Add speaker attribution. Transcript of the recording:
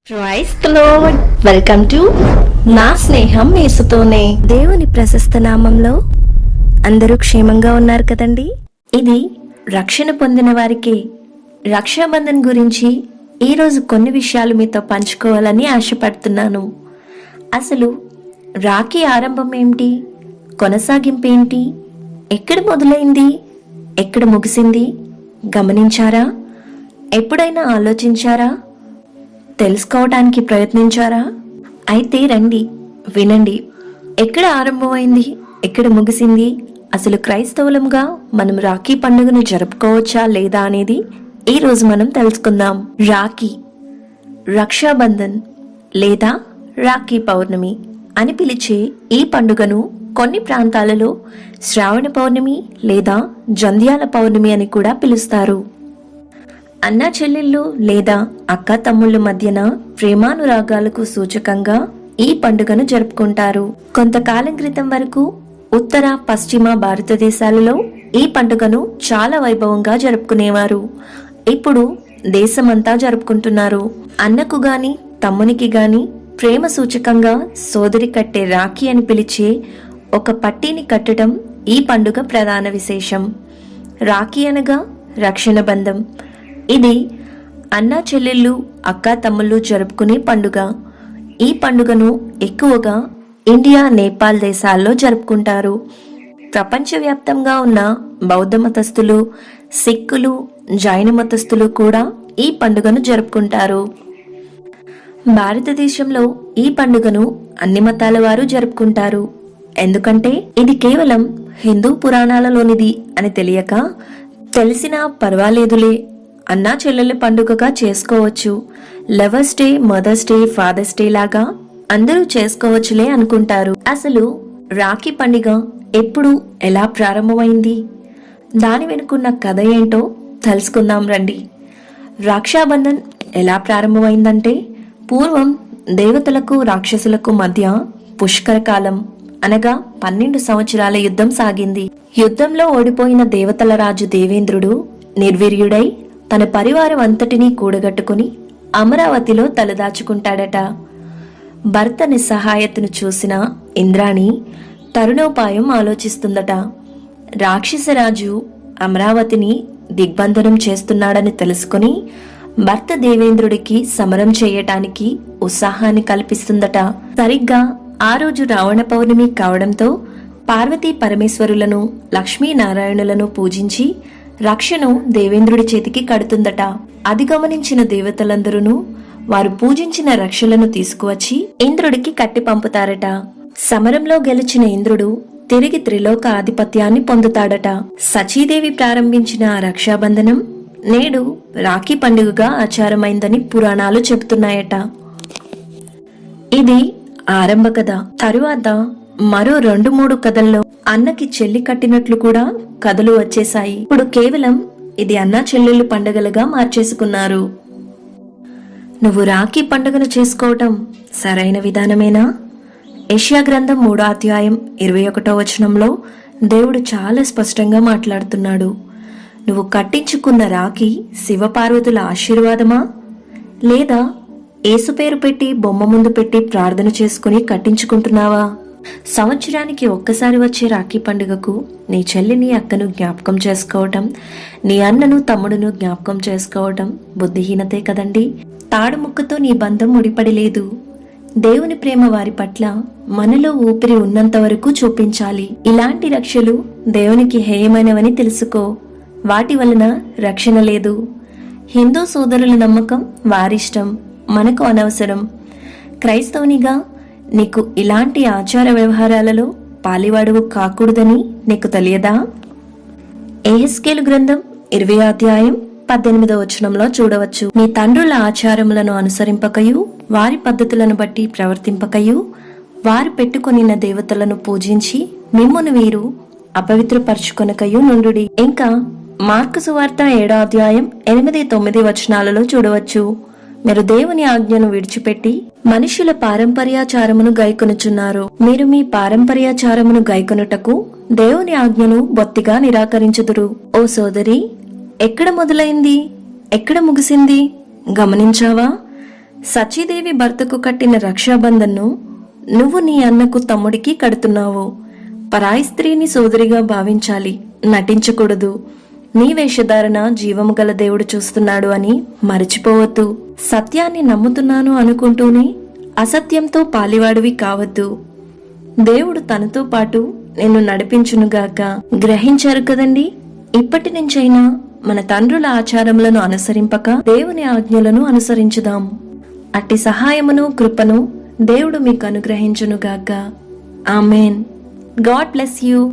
Speaker 1: Praise the Lord. Welcome to నా స్నేహం యేసుతోనే. దేవుని ప్రశస్త నామంలో అందరూ క్షేమంగా ఉన్నారు కదండి. ఇది రక్షణ పొందిన వారికి రక్షాబంధన్ గురించి ఈరోజు కొన్ని విషయాలు మీతో పంచుకోవాలని ఆశపడుతున్నాను. అసలు రాఖీ ఆరంభం ఏమిటి, కొనసాగింపు ఏంటి, ఎక్కడ మొదలైంది, ఎక్కడ ముగిసింది గమనించారా? ఎప్పుడైనా ఆలోచించారా? తెలుసుకోవడానికి ప్రయత్నించారా? అయితే రండి, వినండి. ఎక్కడ ఆరంభమైంది, ఎక్కడ ముగిసింది, అసలు క్రైస్తవులంగా మనం రాఖీ పండుగను జరుపుకోవచ్చా లేదా అనేది ఈ రోజు మనం తెలుసుకుందాం. రాఖీ, రక్షాబంధన్ లేదా రాఖీ పౌర్ణమి అని పిలిచే ఈ పండుగను కొన్ని ప్రాంతాలలో శ్రావణ పౌర్ణమి లేదా జంధ్యాల పౌర్ణమి అని కూడా పిలుస్తారు. అన్నా చెల్లెళ్ళు లేదా అక్క తమ్ముళ్ళ మధ్యన ప్రేమానురాగాలకు సూచకంగా ఈ పండుగను జరుపుకుంటారు. కొంతకాలం క్రితం వరకు ఉత్తర పశ్చిమ భారతదేశాలలో ఈ పండుగను చాలా వైభవంగా జరుపుకునేవారు. ఇప్పుడు దేశమంతా జరుపుకుంటున్నారు. అన్నకు గాని తమ్మునికి గాని ప్రేమ సూచకంగా సోదరి కట్టే రాఖీ అని పిలిచే ఒక పట్టీని కట్టడం ఈ పండుగ ప్రధాన విశేషం. రాఖీ అనగా రక్షణ బంధం. ఇది అన్నా చెల్లెళ్ళు అక్క తమ్ముళ్ళు జరుపుకునే పండుగ. ఈ పండుగను ఎక్కువగా ఇండియా, నేపాల్ దేశాల్లో జరుపుకుంటారు. ప్రపంచవ్యాప్తంగా ఉన్న బౌద్ధ మతస్థులు, సిక్కులు, జైన మతస్థులు కూడా ఈ పండుగను జరుపుకుంటారు. భారతదేశంలో ఈ పండుగను అన్ని మతాల వారు జరుపుకుంటారు. ఎందుకంటే ఇది కేవలం హిందూ పురాణాలలోనిది అని తెలియక, తెలిసినా పర్వాలేదులే, అన్నా చెల్లెల పండుగగా చేసుకోవచ్చు, lovers day, mother's day, father's day లాగా అందరూ చేసుకోవచ్చులే అనుకుంటారు. అసలు రాఖీ పండుగ ఎప్పుడు, ఎలా ప్రారంభమైంది, దాని వెనుకున్న కథ ఏంటో తెలుసుకుందాం రండి. రక్షాబంధన్ ఎలా ప్రారంభమైందంటే, పూర్వం దేవతలకు రాక్షసులకు మధ్య పుష్కర కాలం అనగా 12 సంవత్సరాల యుద్ధం సాగింది. యుద్ధంలో ఓడిపోయిన దేవతల రాజు దేవేంద్రుడు నిర్వీర్యుడై తన పరివారం అంతటినీ కూడగట్టుకుని అమరావతిలో తలదాచుకుంటాడట. భర్త నిస్సహాయతను చూసిన ఇంద్రాణి తరుణోపాయం ఆలోచిస్తుందట. రాక్షసరాజు అమరావతిని దిగ్బంధనం చేస్తున్నాడని తెలుసుకుని భర్త దేవేంద్రుడికి సమరం చేయటానికి ఉత్సాహాన్ని కల్పిస్తుందట. సరిగ్గా ఆ రోజు రావణ పౌర్ణమి కావడంతో పార్వతీ పరమేశ్వరులను, లక్ష్మీనారాయణులను పూజించి రక్షను దేవేంద్రుడి చేతికి కడుతుందట. అది గమనించిన దేవతలందరూ వారు పూజించిన రక్షలను తీసుకువచ్చి ఇంద్రుడికి కట్టి పంపుతారట. సమరంలో గెలిచిన ఇంద్రుడు తిరిగి త్రిలోక ఆధిపత్యాన్ని పొందుతాడట. సచీదేవి ప్రారంభించిన ఆ రక్షాబంధనం నేడు రాఖీ పండుగగా ఆచారమైందని పురాణాలు చెబుతున్నాయట. ఇది ఆరంభ కథ. తరువాత మరో 2-3 కథల్లో అన్నకి చెల్లి కట్టినట్లు కూడా కథలు వచ్చేశాయి. ఇప్పుడు కేవలం ఇది అన్నా చెల్లెళ్ళు పండుగలుగా మార్చేసుకున్నారు. నువ్వు రాఖీ పండుగను చేసుకోవటం సరైన విధానమేనా? యెషయా గ్రంథం 3వ అధ్యాయం 21వ వచనంలో దేవుడు చాలా స్పష్టంగా మాట్లాడుతున్నాడు. నువ్వు కట్టించుకున్న రాఖీ శివపార్వతుల ఆశీర్వాదమా, లేదా యేసు పేరు పెట్టి బొమ్మ ముందు పెట్టి ప్రార్థన చేసుకుని కట్టించుకుంటున్నావా? సంవత్సరానికి ఒక్కసారి వచ్చే రాఖీ పండుగకు నీ చెల్లిని, అక్కను జ్ఞాపకం చేసుకోవటం, నీ అన్నను, తమ్ముడును జ్ఞాపకం చేసుకోవటం బుద్ధిహీనతే కదండి. తాడు ముక్కతో నీ బంధం ముడిపడి లేదు. దేవుని ప్రేమ వారి పట్ల మనలో ఊపిరి ఉన్నంత వరకు చూపించాలి. ఇలాంటి రక్షలు దేవునికి హేయమైనవని తెలుసుకో. వాటి వలన రక్షణ లేదు. హిందూ సోదరుల నమ్మకం వారిష్టం, మనకు అనవసరం. క్రైస్తవునిగా నీకు ఇలాంటి ఆచార వ్యవహారాలలో పాలివాడువు కాకూడదని నీకు తెలియదా? యెహెజ్కేలు గ్రంథం 20వ అధ్యాయం 18వ వచనంలో చూడవచ్చు. నీ తండ్రుల ఆచారములను అనుసరింపకయు, వారి పద్ధతులను బట్టి ప్రవర్తింపకయు, వారు పెట్టుకొనిన దేవతలను పూజించి మిమ్మును వీరు అపవిత్రపరచుకొనకయు నుండుడి. ఇంకా మార్కు సువార్త 7వ అధ్యాయం 8-9 వచనాలలో చూడవచ్చు. మీరు దేవుని ఆజ్ఞను విడిచిపెట్టి మనుషుల పారంపర్యాచారమును గైకొనుచున్నారు. మీరు మీ పారంపర్యాచారమును గైకొనుటకు దేవుని ఆజ్ఞను బొత్తిగా నిరాకరించుదురు. ఓ సోదరి, ఎక్కడ మొదలైంది, ఎక్కడ ముగిసింది గమనించావా? సచీదేవి భర్తకు కట్టిన రక్షాబంధన్ను నువ్వు నీ అన్నకు తమ్ముడికి కడుతున్నావు. పరాయి స్త్రీని సోదరిగా భావించాలి, నటించకూడదు. నీ వేషధారణ జీవము గల దేవుడు చూస్తున్నాడు అని మరిచిపోవద్దు. సత్యాన్ని నమ్ముతున్నాను అనుకుంటూనే అసత్యంతో పాలివాడివి కావద్దు. దేవుడు తనతో పాటు నిన్ను నడిపించునుగాక. గ్రహించారు కదండి? ఇప్పటి నుంచైనా మన తండ్రుల ఆచారములను అనుసరింపక దేవుని ఆజ్ఞలను అనుసరించుదాం. అట్టి సహాయమును కృపను దేవుడు మీకు అనుగ్రహించునుగాక. ఆమెన్. God bless you.